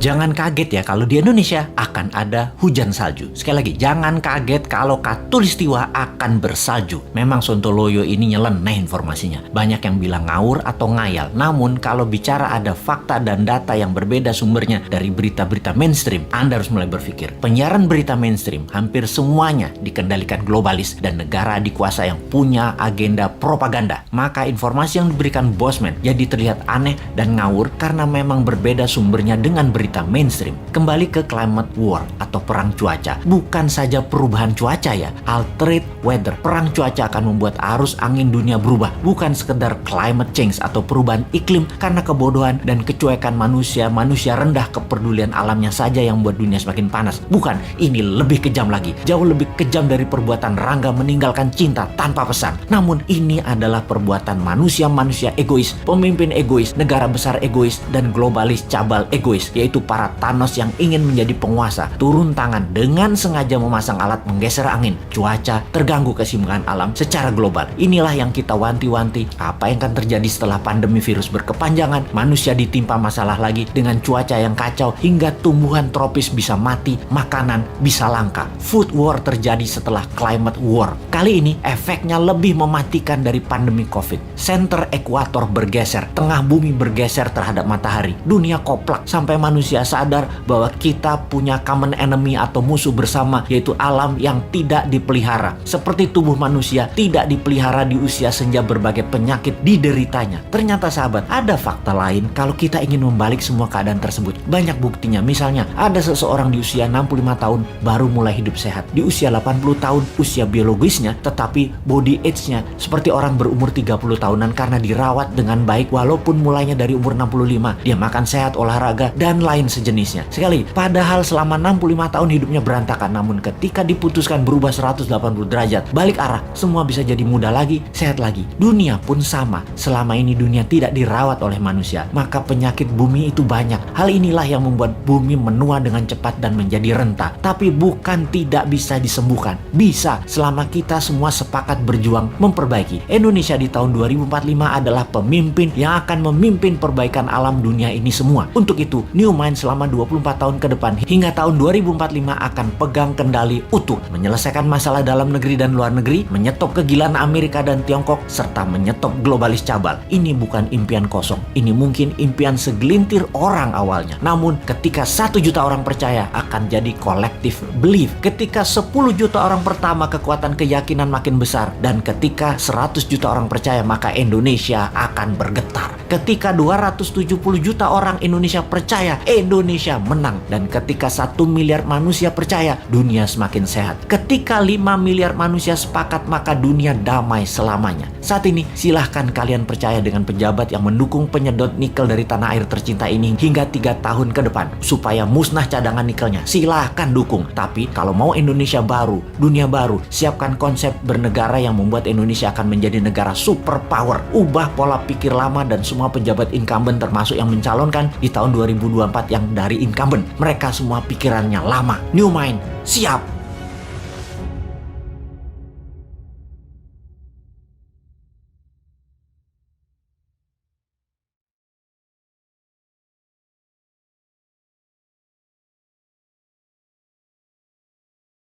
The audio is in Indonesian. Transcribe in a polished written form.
Jangan kaget ya kalau di Indonesia akan ada hujan salju. Sekali lagi, jangan kaget kalau Katulistiwa akan bersalju. Memang Sontoloyo ini nyeleneh informasinya. Banyak yang bilang ngawur atau ngayal. Namun kalau bicara ada fakta dan data yang berbeda sumbernya dari berita-berita mainstream, Anda harus mulai berpikir. Penyiaran berita mainstream hampir semuanya dikendalikan globalis dan negara dikuasa yang punya agenda propaganda. Maka informasi yang diberikan Bosman jadi terlihat aneh dan ngawur karena memang berbeda sumbernya dengan berita mainstream. Kembali ke climate war atau perang cuaca. Bukan saja perubahan cuaca ya, altered weather. Perang cuaca akan membuat arus angin dunia berubah. Bukan sekedar climate change atau perubahan iklim karena kebodohan dan kecuekan manusia rendah kepedulian alamnya saja yang membuat dunia semakin panas. Bukan, ini lebih kejam lagi. Jauh lebih kejam dari perbuatan Rangga meninggalkan cinta tanpa pesan. Namun ini adalah perbuatan manusia-manusia egois, pemimpin egois, negara besar egois, dan globalis cabal egois, yaitu para Thanos yang ingin menjadi penguasa, turun tangan dengan sengaja memasang alat menggeser angin, cuaca, terganggu keseimbangan alam secara global. Inilah yang kita wanti-wanti, apa yang akan terjadi setelah pandemi virus berkepanjangan, manusia ditimpa masalah lagi dengan cuaca yang kacau hingga tumbuhan tropis bisa mati, makanan bisa langka. Food war terjadi setelah climate war. Kali ini efeknya lebih mematikan dari pandemi COVID. Center ekuator bergeser, tengah bumi bergeser terhadap matahari. Dunia koplak sampai manusia sadar bahwa kita punya common enemy atau musuh bersama, yaitu alam yang tidak dipelihara. Seperti tubuh manusia tidak dipelihara di usia senja, berbagai penyakit dideritanya. Ternyata sahabat, ada fakta lain kalau kita ingin membalik semua keadaan tersebut. Banyak buktinya. Misalnya, ada seseorang di usia 65 tahun baru mulai hidup sehat. Di usia 80 tahun usia biologisnya, tetapi body age-nya seperti orang berumur 30 tahunan karena dirawat dengan baik walaupun mulainya dari umur 65. Dia makan sehat, olahraga, dan lain sejenisnya. Sekali, padahal selama 65 tahun hidupnya berantakan, namun ketika diputuskan berubah 180 derajat, balik arah, semua bisa jadi muda lagi, sehat lagi. Dunia pun sama. Selama ini dunia tidak dirawat oleh manusia, maka penyakit bumi itu banyak. Hal inilah yang membuat bumi menua dengan cepat dan menjadi renta. Tapi bukan tidak bisa disembuhkan. Bisa, selama kita semua sepakat berjuang memperbaiki. Indonesia di tahun 2045 adalah pemimpin yang akan memimpin perbaikan alam dunia ini semua. Untuk itu, New Mind selama 24 tahun ke depan hingga tahun 2045 akan pegang kendali utuh, menyelesaikan masalah dalam negeri dan luar negeri, menyetop kegilaan Amerika dan Tiongkok, serta menyetop globalis cabal. Ini bukan impian kosong. Ini mungkin impian segelintir orang awalnya. Namun, ketika 1 juta orang percaya, akan jadi collective belief. Ketika 10 juta orang pertama, kekuatan keyakinan makin besar. Dan ketika 100 juta orang percaya, maka Indonesia akan bergetar. Ketika 270 juta orang Indonesia percaya, Indonesia menang. Dan ketika 1 miliar manusia percaya, dunia semakin sehat. Ketika 5 miliar manusia sepakat, maka dunia damai selamanya. Saat ini, silahkan kalian percaya dengan pejabat yang mendukung penyedot nikel dari tanah air tercinta ini hingga 3 tahun ke depan, supaya musnah cadangan nikelnya. Silahkan dukung. Tapi kalau mau Indonesia baru, dunia baru, siapkan konsep bernegara yang membuat Indonesia akan menjadi negara superpower. Ubah pola pikir lama dan semua pejabat incumbent, termasuk yang mencalonkan di tahun 2024 yang dari incumbent. Mereka semua pikirannya lama. New Mind, siap!